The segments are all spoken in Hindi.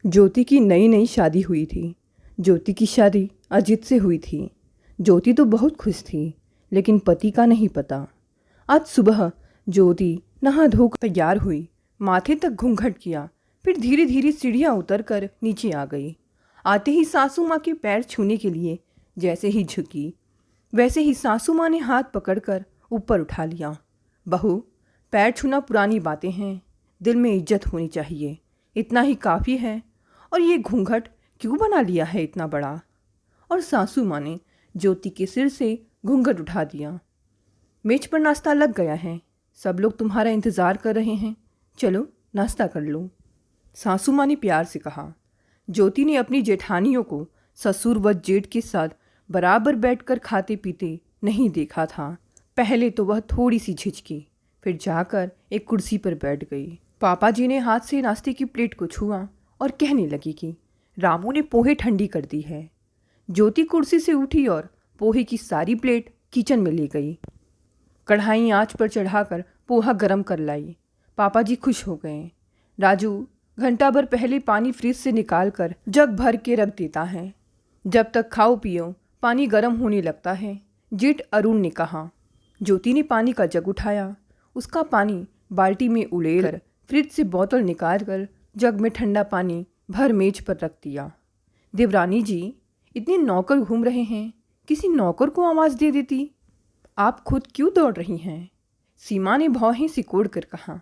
ज्योति की नई नई शादी हुई थी। ज्योति की शादी अजीत से हुई थी। ज्योति तो बहुत खुश थी, लेकिन पति का नहीं पता। आज सुबह ज्योति नहा धोकर तैयार हुई, माथे तक घूंघट किया, फिर धीरे धीरे सीढ़ियाँ उतरकर नीचे आ गई। आते ही सासू माँ के पैर छूने के लिए जैसे ही झुकी, वैसे ही सासू माँ ने हाथ पकड़कर ऊपर उठा लिया। बहू, पैर छूना पुरानी बातें हैं, दिल में इज्जत होनी चाहिए, इतना ही काफ़ी है। और ये घूंघट क्यों बना लिया है इतना बड़ा? और सासू माँ ने ज्योति के सिर से घूंघट उठा दिया। मेज पर नाश्ता लग गया है, सब लोग तुम्हारा इंतज़ार कर रहे हैं, चलो नाश्ता कर लो, सासू माँ ने प्यार से कहा। ज्योति ने अपनी जेठानियों को ससुर व जेठ के साथ बराबर बैठकर खाते पीते नहीं देखा था। पहले तो वह थोड़ी सी झिझकी, फिर जाकर एक कुर्सी पर बैठ गई। पापा जी ने हाथ से नाश्ते की प्लेट को छुआ और कहने लगी कि रामू ने पोहे ठंडी कर दी है। ज्योति कुर्सी से उठी और पोहे की सारी प्लेट किचन में ले गई। कढ़ाई आंच पर चढ़ाकर पोहा गरम कर लाई। पापा जी खुश हो गए। राजू घंटा भर पहले पानी फ्रिज से निकाल कर जग भर के रख देता है, जब तक खाओ पियो पानी गर्म होने लगता है, जेठ अरुण ने कहा। ज्योति ने पानी का जग उठाया, उसका पानी बाल्टी में उड़ेलकर फ्रिज से बोतल निकाल कर जग में ठंडा पानी भर मेज पर रख दिया। देवरानी जी, इतने नौकर घूम रहे हैं, किसी नौकर को आवाज़ दे देती। आप खुद क्यों दौड़ रही हैं? सीमा ने भौहें सिकोड़ कर कहा।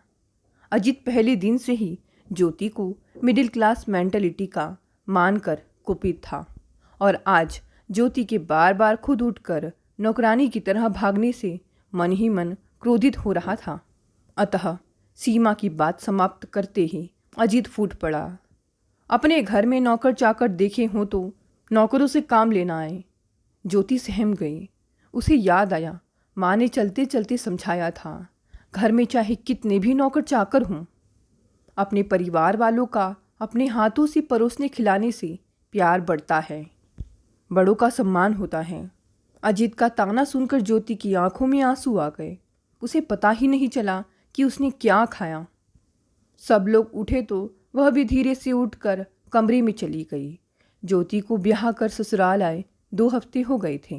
अजीत पहले दिन से ही ज्योति को मिडिल क्लास मेंटलिटी का मानकर कुपित था, और आज ज्योति के बार बार खुद उठकर नौकरानी की तरह भागने से मन ही मन क्रोधित हो रहा था। अतः सीमा की बात समाप्त करते ही अजीत फूट पड़ा। अपने घर में नौकर चाकर देखे हों तो नौकरों से काम लेना आए। ज्योति सहम गई। उसे याद आया, माँ ने चलते चलते समझाया था, घर में चाहे कितने भी नौकर चाकर हों, अपने परिवार वालों का अपने हाथों से परोसने खिलाने से प्यार बढ़ता है, बड़ों का सम्मान होता है। अजीत का ताना सुनकर ज्योति की आंखों में आंसू आ गए। उसे पता ही नहीं चला कि उसने क्या खाया। सब लोग उठे तो वह भी धीरे से उठकर कमरे में चली गई। ज्योति को ब्याह कर ससुराल आए 2 हफ्ते हो गए थे।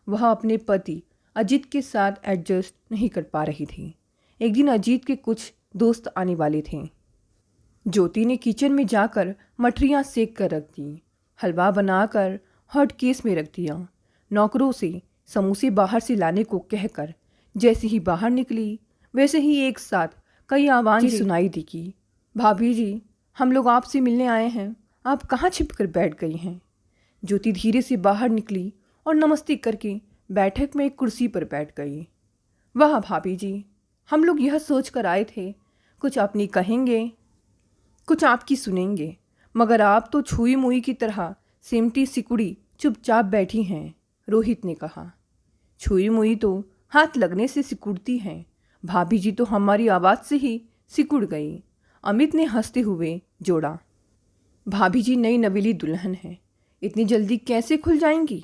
वह अपने पति अजीत के साथ एडजस्ट नहीं कर पा रही थी। एक दिन अजीत के कुछ दोस्त आने वाले थे। ज्योति ने किचन में जाकर मठरियाँ सेक कर रख दी, हलवा बनाकर हॉट केस में रख दिया। नौकरों से समोसे बाहर से लाने को कहकर जैसे ही बाहर निकली, वैसे ही एक साथ कई आवाज़ें सुनाई दी कि भाभी जी, हम लोग आपसे मिलने आए हैं, आप कहाँ छिप कर बैठ गई हैं? ज्योति धीरे से बाहर निकली और नमस्ते करके बैठक में एक कुर्सी पर बैठ गई। वाह भाभी जी, हम लोग यह सोच कर आए थे कुछ अपनी कहेंगे, कुछ आपकी सुनेंगे, मगर आप तो छुई मुई की तरह सिमटी सिकुड़ी चुपचाप बैठी हैं, रोहित ने कहा। छुई मुई तो हाथ लगने से सिकुड़ती हैं, भाभी जी तो हमारी आवाज़ से ही सिकुड़ गई, अमित ने हंसते हुए जोड़ा। भाभी जी नई नवेली दुल्हन है, इतनी जल्दी कैसे खुल जाएंगी?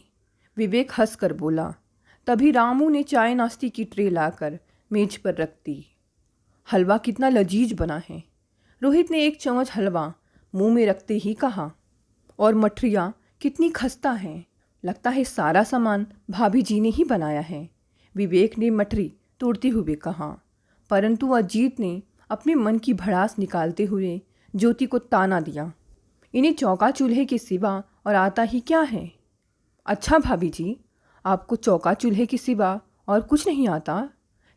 विवेक हंस कर बोला। तभी रामू ने चाय नाश्ते की ट्रे लाकर मेज पर रख दी। हलवा कितना लजीज बना है, रोहित ने एक चम्मच हलवा मुंह में रखते ही कहा। और मठरियाँ कितनी खस्ता हैं, लगता है सारा सामान भाभी जी ने ही बनाया है, विवेक ने मठरी तोड़ते हुए कहा। परंतु अजीत ने अपने मन की भड़ास निकालते हुए ज्योति को ताना दिया, इन्हें चौका चूल्हे के सिवा और आता ही क्या है? अच्छा भाभी जी, आपको चौका चूल्हे के सिवा और कुछ नहीं आता?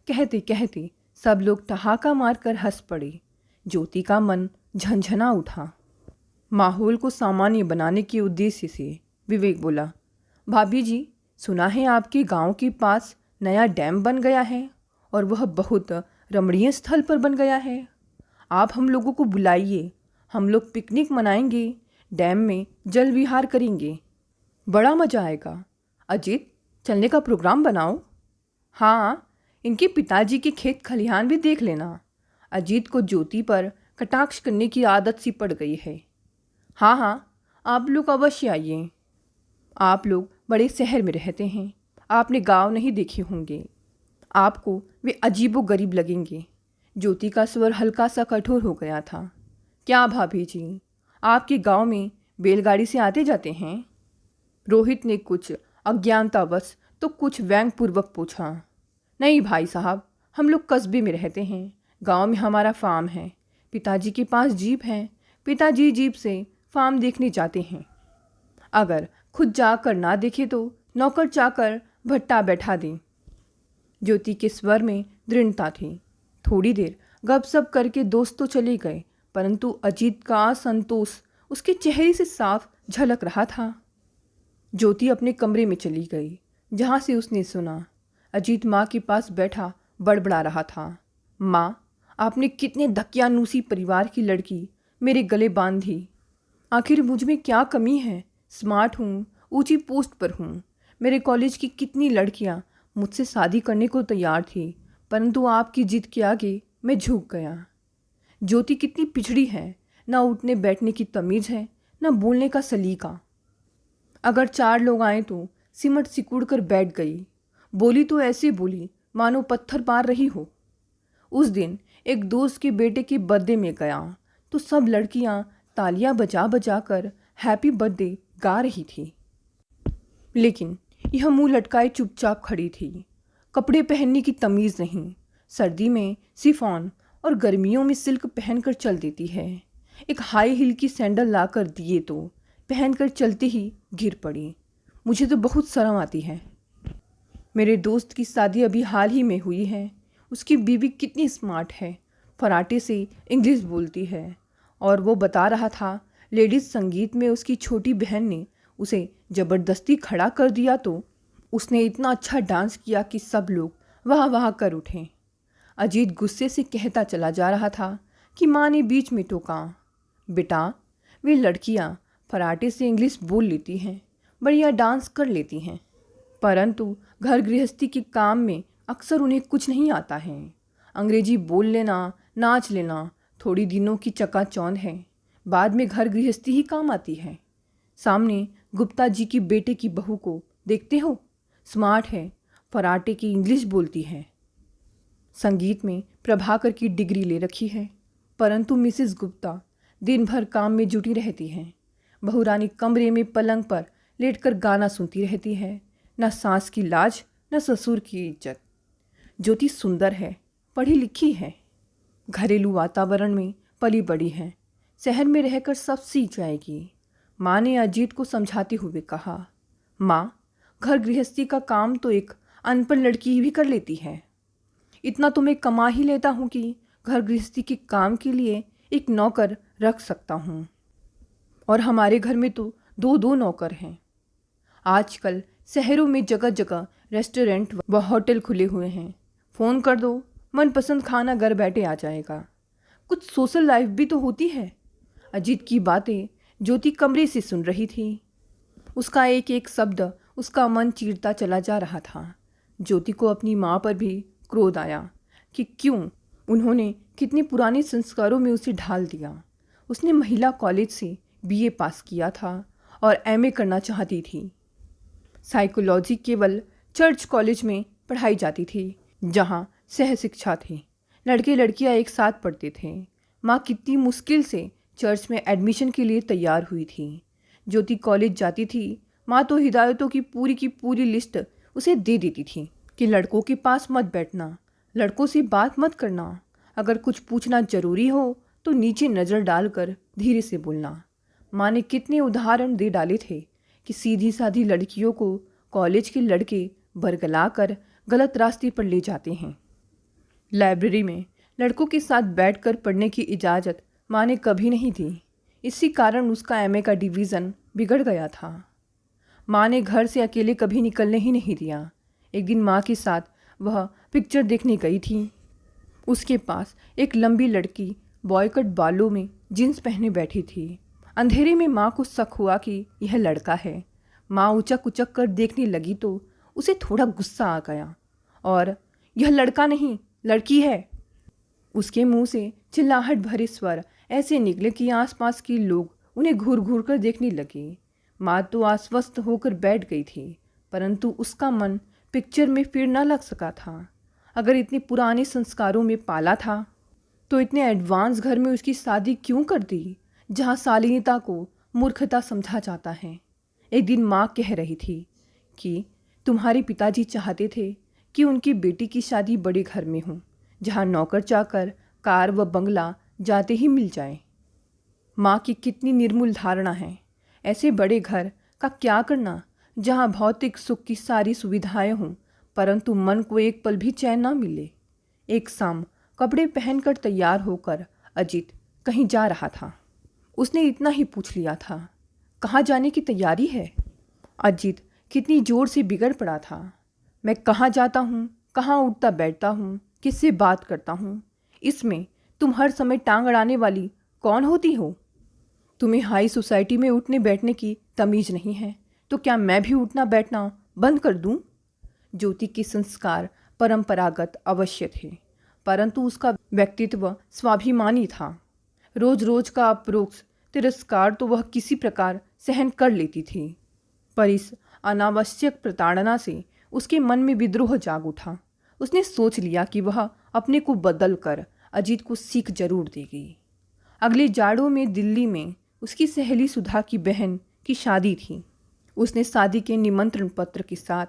कहते कहते सब लोग ठहाका मारकर हंस पड़े। ज्योति का मन झंझना उठा। माहौल को सामान्य बनाने के उद्देश्य से विवेक बोला, भाभी जी, सुना है आपके गांव के पास नया डैम बन गया है और वह बहुत रमणीय स्थल पर बन गया है। आप हम लोगों को बुलाइए, हम लोग पिकनिक मनाएंगे, डैम में जल विहार करेंगे, बड़ा मज़ा आएगा। अजीत, चलने का प्रोग्राम बनाओ। हाँ, इनके पिताजी के खेत खलिहान भी देख लेना। अजीत को ज्योति पर कटाक्ष करने की आदत सी पड़ गई है। हाँ हाँ, आप लोग अवश्य आइए। आप लोग बड़े शहर में रहते हैं, आपने गांव नहीं देखे होंगे, आपको वे अजीबो गरीब लगेंगे। ज्योति का स्वर हल्का सा कठोर हो गया था। क्या भाभी जी, आपके गांव में बैलगाड़ी से आते जाते हैं? रोहित ने कुछ अज्ञानतावश तो कुछ व्यंग्यपूर्वक पूछा। नहीं भाई साहब, हम लोग कस्बे में रहते हैं। गांव में हमारा फार्म है। पिताजी के पास जीप है। पिताजी जीप से फार्म देखने जाते हैं। अगर खुद जाकर ना देखे तो नौकर चाकर भट्टा बैठा दें। ज्योति के स्वर में दृढ़ता थी। थोड़ी देर गपशप करके दोस्त तो चले गए, परंतु अजीत का असंतोष उसके चेहरे से साफ झलक रहा था। ज्योति अपने कमरे में चली गई, जहाँ से उसने सुना अजीत माँ के पास बैठा बड़बड़ा रहा था। माँ, आपने कितने धकियानूसी परिवार की लड़की मेरे गले बांध दी। आखिर मुझ में क्या कमी है? स्मार्ट हूँ, ऊंची पोस्ट पर हूँ। मेरे कॉलेज की कितनी लड़कियाँ मुझसे शादी करने को तैयार थी, परंतु आपकी जिद के आगे मैं झुक गया। ज्योति कितनी पिछड़ी है, ना उठने बैठने की तमीज़ है, ना बोलने का सलीका। अगर 4 लोग आए तो सिमट सिकुड़ कर बैठ गई। बोली तो ऐसे बोली मानो पत्थर मार रही हो। उस दिन एक दोस्त के बेटे के बर्थडे में गया तो सब लड़कियां तालियां बजा बजा कर हैप्पी बर्थडे गा रही थी, लेकिन यह मुंह लटकाए चुपचाप खड़ी थी। कपड़े पहनने की तमीज़ नहीं। सर्दी में सिफॉन और गर्मियों में सिल्क पहनकर चल देती है। एक हाई हील की सैंडल लाकर दिए तो पहनकर चलते ही गिर पड़ी। मुझे तो बहुत शर्म आती है। मेरे दोस्त की शादी अभी हाल ही में हुई है। उसकी बीवी कितनी स्मार्ट है, फराटे से इंग्लिश बोलती है, और वो बता रहा था लेडीज़ संगीत में उसकी छोटी बहन ने उसे ज़बरदस्ती खड़ा कर दिया तो उसने इतना अच्छा डांस किया कि सब लोग वाह वाह कर उठे। अजीत गुस्से से कहता चला जा रहा था कि माँ ने बीच में टोका, बेटा, वे लड़कियाँ फराटे से इंग्लिश बोल लेती हैं, बढ़िया डांस कर लेती हैं, परंतु घर गृहस्थी के काम में अक्सर उन्हें कुछ नहीं आता है। अंग्रेजी बोल लेना, नाच लेना थोड़ी दिनों की चकाचौंध है, बाद में घर गृहस्थी ही काम आती है। सामने गुप्ता जी की बेटे की बहू को देखते हो, स्मार्ट है, फराटे की इंग्लिश बोलती है, संगीत में प्रभाकर की डिग्री ले रखी है, परंतु मिसेस गुप्ता दिन भर काम में जुटी रहती हैं। बहुरानी कमरे में पलंग पर लेटकर गाना सुनती रहती है। न सास की लाज, न ससुर की इज्जत। ज्योति सुंदर है, पढ़ी लिखी है, घरेलू वातावरण में पली बड़ी है, शहर में रहकर सब सीख जाएगी। माँ ने अजीत को समझाते हुए कहा, माँ, घर गृहस्थी का काम तो एक अनपढ़ लड़की भी कर लेती है। इतना तो मैं कमा ही लेता हूँ कि घर गृहस्थी के काम के लिए एक नौकर रख सकता हूँ, और हमारे घर में तो 2-2 नौकर हैं। आजकल शहरों में जगह जगह रेस्टोरेंट व होटल खुले हुए हैं। फ़ोन कर दो, मनपसंद खाना घर बैठे आ जाएगा। कुछ सोशल लाइफ भी तो होती है। अजीत की बातें ज्योति कमरे से सुन रही थी। उसका एक एक शब्द उसका मन चीरता चला जा रहा था। ज्योति को अपनी माँ पर भी क्रोध आया कि क्यों उन्होंने कितने पुराने संस्कारों में उसे ढाल दिया। उसने महिला कॉलेज से बीए पास किया था और एमए करना चाहती थी। साइकोलॉजी केवल चर्च कॉलेज में पढ़ाई जाती थी, जहाँ सह शिक्षा थी। लड़के लड़कियाँ एक साथ पढ़ते थे। माँ कितनी मुश्किल से चर्च में एडमिशन के लिए तैयार हुई थी। ज्योति कॉलेज जाती थी, माँ तो हिदायतों की पूरी लिस्ट उसे दे देती थी कि लड़कों के पास मत बैठना, लड़कों से बात मत करना, अगर कुछ पूछना जरूरी हो तो नीचे नज़र डालकर धीरे से बोलना। माँ ने कितने उदाहरण दे डाले थे कि सीधी साधी लड़कियों को कॉलेज के लड़के बरगला कर गलत रास्ते पर ले जाते हैं। लाइब्रेरी में लड़कों के साथ बैठकर पढ़ने की इजाज़त माँ ने कभी नहीं दी। इसी कारण उसका एमए का डिवीज़न बिगड़ गया था। माँ ने घर से अकेले कभी निकलने ही नहीं दिया। एक दिन माँ के साथ वह पिक्चर देखने गई थी। उसके पास एक लंबी लड़की बॉयकट बालों में जींस पहने बैठी थी। अंधेरे में माँ को शक हुआ कि यह लड़का है। माँ उचक उचक कर देखने लगी तो उसे थोड़ा गुस्सा आ गया और यह लड़का नहीं, लड़की है। उसके मुंह से चिल्लाहट भरे स्वर ऐसे निकले कि आसपास के लोग उन्हें घूर घूर कर देखने लगे। माँ तो आश्वस्त होकर बैठ गई थी, परंतु उसका मन पिक्चर में फिर न लग सका था। अगर इतने पुराने संस्कारों में पाला था तो इतने एडवांस घर में उसकी शादी क्यों कर दी, जहाँ शालीनता को मूर्खता समझा जाता है। एक दिन माँ कह रही थी कि तुम्हारे पिताजी चाहते थे कि उनकी बेटी की शादी बड़े घर में हो, जहाँ नौकर चाकर, कार व बंगला जाते ही मिल जाए। माँ की कितनी निर्मूल धारणा है। ऐसे बड़े घर का क्या करना जहाँ भौतिक सुख की सारी सुविधाएं हों, परंतु मन को एक पल भी चैन ना मिले। एक शाम कपड़े पहनकर तैयार होकर अजीत कहीं जा रहा था। उसने इतना ही पूछ लिया था, कहाँ जाने की तैयारी है? अजीत कितनी जोर से बिगड़ पड़ा था। मैं कहाँ जाता हूँ, कहाँ उठता बैठता हूँ, किससे बात करता हूँ, इसमें तुम हर समय टांग अड़ाने वाली कौन होती हो? तुम्हें हाई सोसाइटी में उठने बैठने की तमीज़ नहीं है तो क्या मैं भी उठना बैठना बंद कर दूँ? ज्योति के संस्कार परंपरागत अवश्य थे, परंतु उसका व्यक्तित्व स्वाभिमानी था। रोज रोज का अपरोक्ष तिरस्कार तो वह किसी प्रकार सहन कर लेती थी, पर इस अनावश्यक प्रताड़ना से उसके मन में विद्रोह जाग उठा। उसने सोच लिया कि वह अपने को बदल कर अजीत को सीख जरूर देगी। अगले जाड़ों में दिल्ली में उसकी सहेली सुधा की बहन की शादी थी। उसने शादी के निमंत्रण पत्र के साथ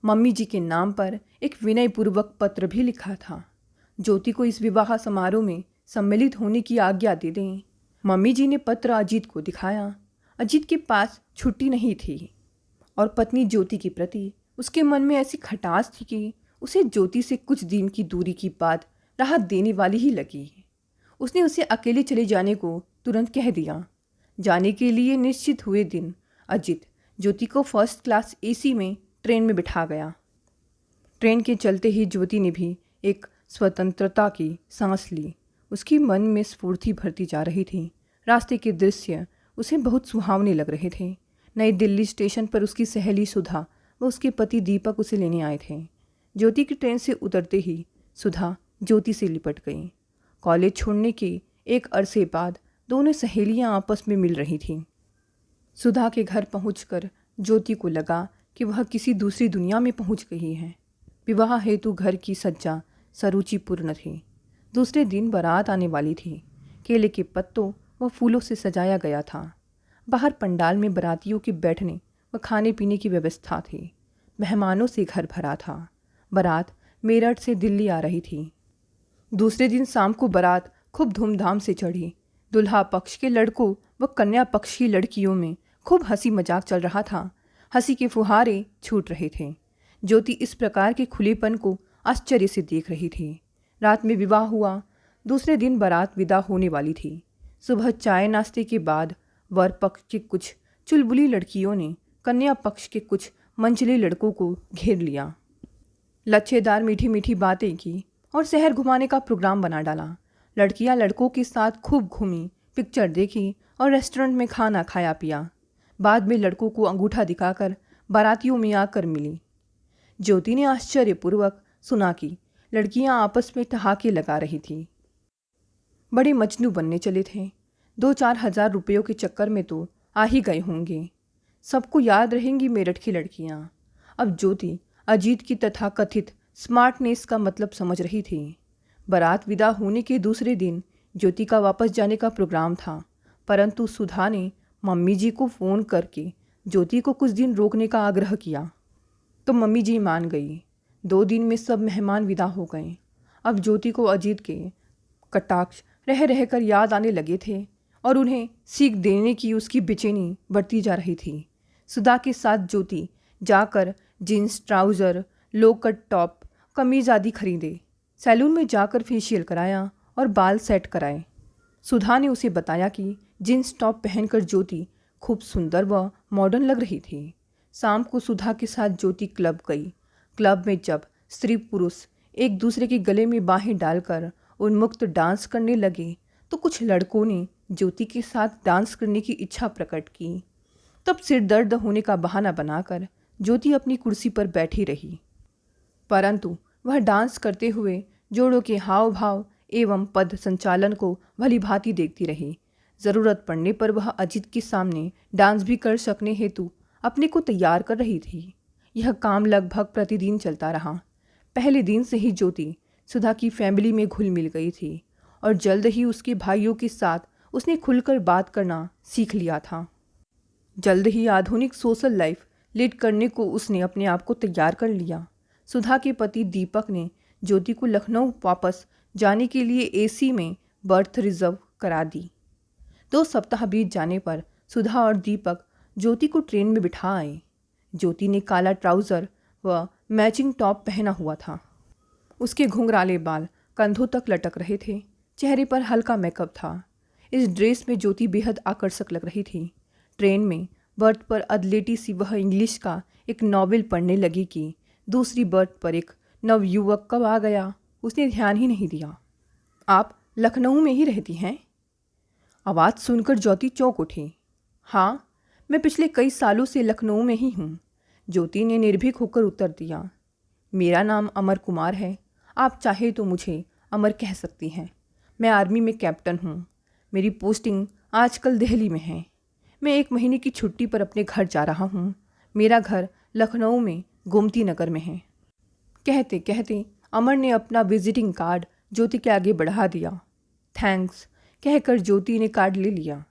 मम्मी जी के नाम पर एक विनयपूर्वक पत्र भी लिखा था। ज्योति को इस विवाह समारोह में सम्मिलित होने की आज्ञा दे दें। मम्मी जी ने पत्र अजीत को दिखाया। अजीत के पास छुट्टी नहीं थी और पत्नी ज्योति के प्रति उसके मन में ऐसी खटास थी कि उसे ज्योति से कुछ दिन की दूरी की बात राहत देने वाली ही लगी। उसने उसे अकेले चले जाने को तुरंत कह दिया। जाने के लिए निश्चित हुए दिन अजीत ज्योति को फर्स्ट क्लास एसी में ट्रेन में बिठा गया। ट्रेन के चलते ही ज्योति ने भी एक स्वतंत्रता की सांस ली। उसकी मन में स्फूर्ति भरती जा रही थी। रास्ते के दृश्य उसे बहुत सुहावने लग रहे थे। नई दिल्ली स्टेशन पर उसकी सहेली सुधा व उसके पति दीपक उसे लेने आए थे। ज्योति की ट्रेन से उतरते ही सुधा ज्योति से लिपट गई। कॉलेज छोड़ने के एक अरसे बाद दोनों सहेलियां आपस में मिल रही थीं। सुधा के घर पहुंचकर ज्योति को लगा कि वह किसी दूसरी दुनिया में पहुंच गई है। विवाह हेतु घर की सज्जा सरुचिपूर्ण थी। दूसरे दिन बारात आने वाली थी। केले के पत्तों व फूलों से सजाया गया था। बाहर पंडाल में बारातियों के बैठने व खाने पीने की व्यवस्था थी। मेहमानों से घर भरा था। बारात मेरठ से दिल्ली आ रही थी। दूसरे दिन शाम को बारात खूब धूमधाम से चढ़ी। दुल्हा पक्ष के लड़कों व कन्या पक्ष की लड़कियों में खूब हंसी मजाक चल रहा था। हंसी के फुहारे छूट रहे थे। ज्योति इस प्रकार के खुलेपन को आश्चर्य से देख रही थी। रात में विवाह हुआ। दूसरे दिन बारात विदा होने वाली थी। सुबह चाय नाश्ते के बाद वर पक्ष के कुछ चुलबुली लड़कियों ने कन्या पक्ष के कुछ मंझले लड़कों को घेर लिया। लच्छेदार मीठी मीठी बातें की और शहर घुमाने का प्रोग्राम बना डाला। लड़कियां लड़कों के साथ खूब घूमी, पिक्चर देखी और रेस्टोरेंट में खाना खाया पिया। बाद में लड़कों को अंगूठा दिखाकर बारातियों में आकर मिली। ज्योति ने आश्चर्यपूर्वक सुना कि लड़कियां आपस में ठहाके लगा रही थी। बड़े मजनू बनने चले थे। 2-4 हज़ार रुपयों के चक्कर में तो आ ही गए होंगे। सबको याद रहेंगी मेरठ की लड़कियां। अब ज्योति अजीत की तथाकथित स्मार्टनेस का मतलब समझ रही थी। बारात विदा होने के दूसरे दिन ज्योति का वापस जाने का प्रोग्राम था, परंतु सुधा ने मम्मी जी को फ़ोन करके ज्योति को कुछ दिन रोकने का आग्रह किया तो मम्मी जी मान गई। 2 दिन में सब मेहमान विदा हो गए। अब ज्योति को अजीत के कटाक्ष रह रहकर याद आने लगे थे और उन्हें सीख देने की उसकी बेचैनी बढ़ती जा रही थी। सुधा के साथ ज्योति जाकर जीन्स, ट्राउज़र, लो कट टॉप, कमीज़ आदि खरीदे। सैलून में जाकर फेशियल कराया और बाल सेट कराए। सुधा ने उसे बताया कि जीन्स टॉप पहनकर ज्योति खूब सुंदर व मॉडर्न लग रही थी। शाम को सुधा के साथ ज्योति क्लब गई। क्लब में जब स्त्री पुरुष एक दूसरे के गले में बाहें डालकर उन्मुक्त डांस करने लगे तो कुछ लड़कों ने ज्योति के साथ डांस करने की इच्छा प्रकट की। तब सिर दर्द होने का बहाना बनाकर ज्योति अपनी कुर्सी पर बैठी रही, परंतु वह डांस करते हुए जोड़ों के हाव भाव एवं पद संचालन को भली भांति देखती रही। ज़रूरत पड़ने पर वह अजीत के सामने डांस भी कर सकने हेतु अपने को तैयार कर रही थी। यह काम लगभग प्रतिदिन चलता रहा। पहले दिन से ही ज्योति सुधा की फैमिली में घुल मिल गई थी और जल्द ही उसके भाइयों के साथ उसने खुलकर बात करना सीख लिया था। जल्द ही आधुनिक सोशल लाइफ लीड करने को उसने अपने आप को तैयार कर लिया। सुधा के पति दीपक ने ज्योति को लखनऊ वापस जाने के लिए एसी में बर्थ रिजर्व करा दी। 2 सप्ताह बीत जाने पर सुधा और दीपक ज्योति को ट्रेन में बिठा आए। ज्योति ने काला ट्राउज़र व मैचिंग टॉप पहना हुआ था। उसके घुंघराले बाल कंधों तक लटक रहे थे। चेहरे पर हल्का मेकअप था। इस ड्रेस में ज्योति बेहद आकर्षक लग रही थी। ट्रेन में बर्थ पर अधलेटी सी वह इंग्लिश का एक नॉवेल पढ़ने लगी कि दूसरी बर्थ पर एक नवयुवक कब आ गया उसने ध्यान ही नहीं दिया। आप लखनऊ में ही रहती हैं? आवाज़ सुनकर ज्योति चौंक उठी। हाँ, मैं पिछले कई सालों से लखनऊ में ही हूँ, ज्योति ने निर्भीक होकर उत्तर दिया। मेरा नाम अमर कुमार है, आप चाहे तो मुझे अमर कह सकती हैं। मैं आर्मी में कैप्टन हूँ। मेरी पोस्टिंग आजकल दिल्ली में है। मैं 1 महीने की छुट्टी पर अपने घर जा रहा हूँ। मेरा घर लखनऊ में गोमती नगर में है। कहते कहते अमर ने अपना विजिटिंग कार्ड ज्योति के आगे बढ़ा दिया। थैंक्स कहकर ज्योति ने कार्ड ले लिया।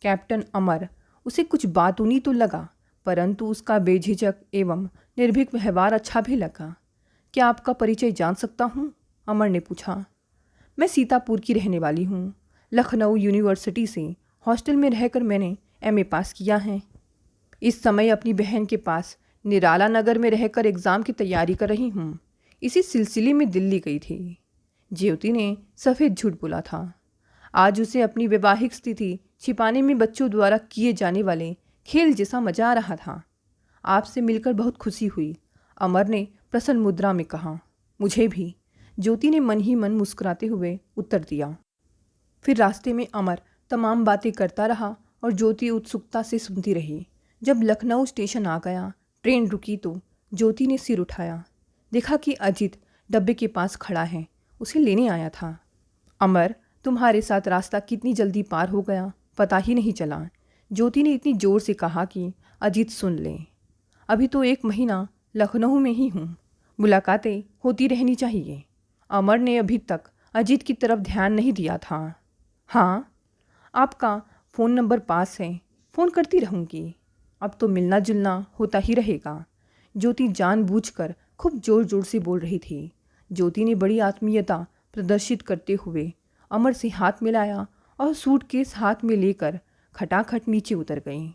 कैप्टन अमर उसे कुछ बातूनी तो लगा, परंतु उसका बेझिझक एवं निर्भीक व्यवहार अच्छा भी लगा। क्या आपका परिचय जान सकता हूँ? अमर ने पूछा। मैं सीतापुर की रहने वाली हूँ। लखनऊ यूनिवर्सिटी से हॉस्टल में रहकर मैंने एमए पास किया है। इस समय अपनी बहन के पास निराला नगर में रहकर एग्ज़ाम की तैयारी कर रही हूँ। इसी सिलसिले में दिल्ली गई थी। ज्योति ने सफ़ेद झूठ बोला था। आज उसे अपनी वैवाहिक स्थिति छिपाने में बच्चों द्वारा किए जाने वाले खेल जैसा मजा आ रहा था। आपसे मिलकर बहुत खुशी हुई, अमर ने प्रसन्न मुद्रा में कहा। मुझे भी, ज्योति ने मन ही मन मुस्कुराते हुए उत्तर दिया। फिर रास्ते में अमर तमाम बातें करता रहा और ज्योति उत्सुकता से सुनती रही। जब लखनऊ स्टेशन आ गया, ट्रेन रुकी तो ज्योति ने सिर उठाया। देखा कि अजीत डब्बे के पास खड़ा है, उसे लेने आया था। अमर, तुम्हारे साथ रास्ता कितनी जल्दी पार हो गया, पता ही नहीं चला, ज्योति ने इतनी ज़ोर से कहा कि अजीत सुन ले। अभी तो 1 महीना लखनऊ में ही हूँ, मुलाकातें होती रहनी चाहिए। अमर ने अभी तक अजीत की तरफ ध्यान नहीं दिया था। हाँ, आपका फ़ोन नंबर पास है, फ़ोन करती रहूँगी। अब तो मिलना जुलना होता ही रहेगा। ज्योति जानबूझकर खूब ज़ोर ज़ोर से बोल रही थी। ज्योति ने बड़ी आत्मीयता प्रदर्शित करते हुए अमर से हाथ मिलाया और सूटकेस हाथ में लेकर खटाखट नीचे उतर गई।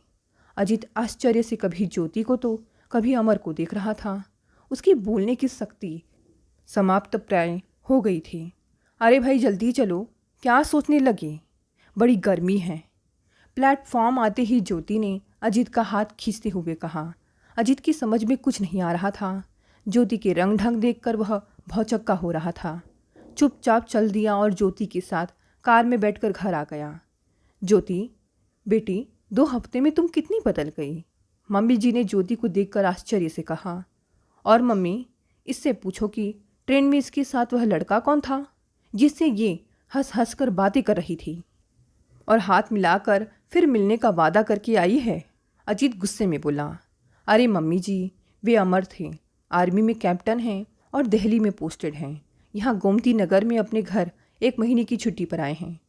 अजीत आश्चर्य से कभी ज्योति को तो कभी अमर को देख रहा था। उसकी बोलने की शक्ति समाप्त प्राय हो गई थी। अरे भाई जल्दी चलो, क्या सोचने लगे, बड़ी गर्मी है। प्लेटफॉर्म आते ही ज्योति ने अजीत का हाथ खींचते हुए कहा। अजीत की समझ में कुछ नहीं आ रहा था। ज्योति के रंग ढंग देखकर वह भौचक्का हो रहा था। चुपचाप चल दिया और ज्योति के साथ कार में बैठकर घर आ गया। ज्योति बेटी, 2 हफ्ते में तुम कितनी बदल गई, मम्मी जी ने ज्योति को देखकर आश्चर्य से कहा। और मम्मी, इससे पूछो कि ट्रेन में इसके साथ वह लड़का कौन था जिससे ये हंस हंस कर बातें कर रही थी और हाथ मिलाकर फिर मिलने का वादा करके आई है। अजीत गुस्से में बोला। अरे मम्मी जी, वे अमर थे, आर्मी में कैप्टन हैं और दिल्ली में पोस्टेड हैं। यहाँ गोमती नगर में अपने घर 1 महीने की छुट्टी पर आए हैं।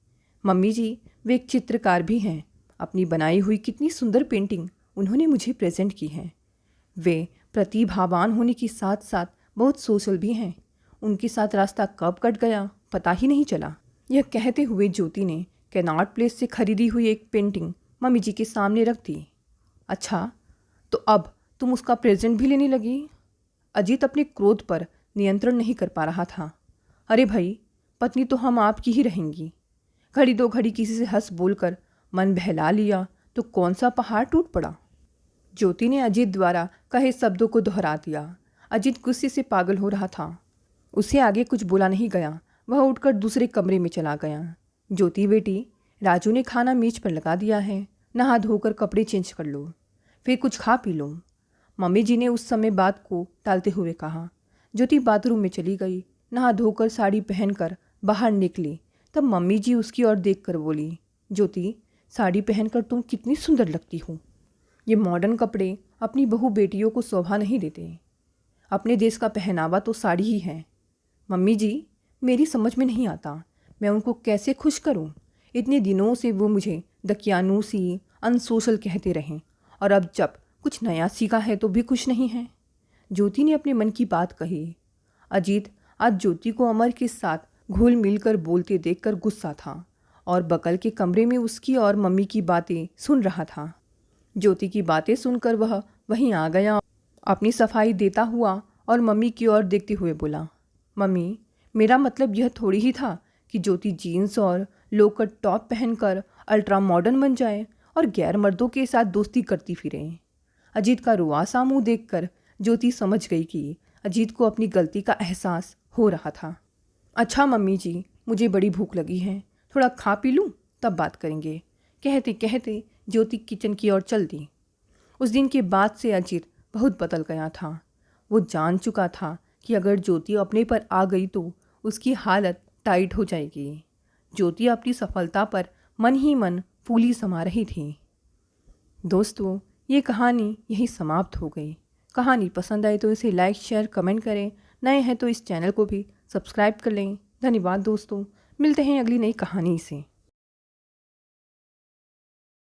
मम्मी जी, वे एक चित्रकार भी हैं। अपनी बनाई हुई कितनी सुंदर पेंटिंग उन्होंने मुझे प्रेजेंट की है। वे प्रतिभावान होने के साथ साथ बहुत सोशल भी हैं। उनके साथ रास्ता कब कट गया पता ही नहीं चला। यह कहते हुए ज्योति ने कैनाट प्लेस से खरीदी हुई एक पेंटिंग मम्मी जी के सामने रख दी। अच्छा, तो अब तुम उसका प्रेजेंट भी लेने लगी? अजीत अपने क्रोध पर नियंत्रण नहीं कर पा रहा था। अरे भाई, पत्नी तो हम आपकी ही रहेंगी। घड़ी 2 घड़ी किसी से हंस बोलकर मन बहला लिया तो कौन सा पहाड़ टूट पड़ा। ज्योति ने अजीत द्वारा कहे शब्दों को दोहरा दिया। अजीत गुस्से से पागल हो रहा था। उसे आगे कुछ बोला नहीं गया। वह उठकर दूसरे कमरे में चला गया। ज्योति बेटी, राजू ने खाना मेज पर लगा दिया है, नहा धोकर कपड़े चेंज कर लो, फिर कुछ खा पी लो, मम्मी जी ने उस समय बात को टालते हुए कहा। ज्योति बाथरूम में चली गई। नहा धोकर साड़ी पहनकर बाहर निकली तब मम्मी जी उसकी ओर देखकर बोली, ज्योति, साड़ी पहनकर तुम कितनी सुंदर लगती हो। ये मॉडर्न कपड़े अपनी बहू बेटियों को शोभा नहीं देते। अपने देश का पहनावा तो साड़ी ही है। मम्मी जी, मेरी समझ में नहीं आता, मैं उनको कैसे खुश करूं। इतने दिनों से वो मुझे दकियानूसी अनसोशल कहते रहे और अब जब कुछ नया सीखा है तो भी खुश नहीं है। ज्योति ने अपने मन की बात कही। अजीत आज ज्योति को अमर के साथ घुल मिल कर बोलते देखकर गुस्सा था और बगल के कमरे में उसकी और मम्मी की बातें सुन रहा था। ज्योति की बातें सुनकर वह वहीं आ गया, अपनी सफाई देता हुआ और मम्मी की ओर देखते हुए बोला, मम्मी, मेरा मतलब यह थोड़ी ही था कि ज्योति जीन्स और लो कट टॉप पहनकर अल्ट्रा मॉडर्न बन जाए और गैर मर्दों के साथ दोस्ती करती फिरे। अजीत का रुआसा मुंह देखकर ज्योति समझ गई कि अजीत को अपनी गलती का एहसास हो रहा था। अच्छा मम्मी जी, मुझे बड़ी भूख लगी है, थोड़ा खा पी लूँ तब बात करेंगे। कहते कहते ज्योति किचन की ओर चल दी। उस दिन के बाद से अजीत बहुत बदल गया था। वो जान चुका था कि अगर ज्योति अपने पर आ गई तो उसकी हालत टाइट हो जाएगी। ज्योति अपनी सफलता पर मन ही मन फूली समा रही थी। दोस्तों, ये कहानी यही समाप्त हो गई। कहानी पसंद आए तो इसे लाइक शेयर कमेंट करें। नए हैं तो इस चैनल को भी सब्सक्राइब कर लें। धन्यवाद दोस्तों, मिलते हैं अगली नई कहानी से।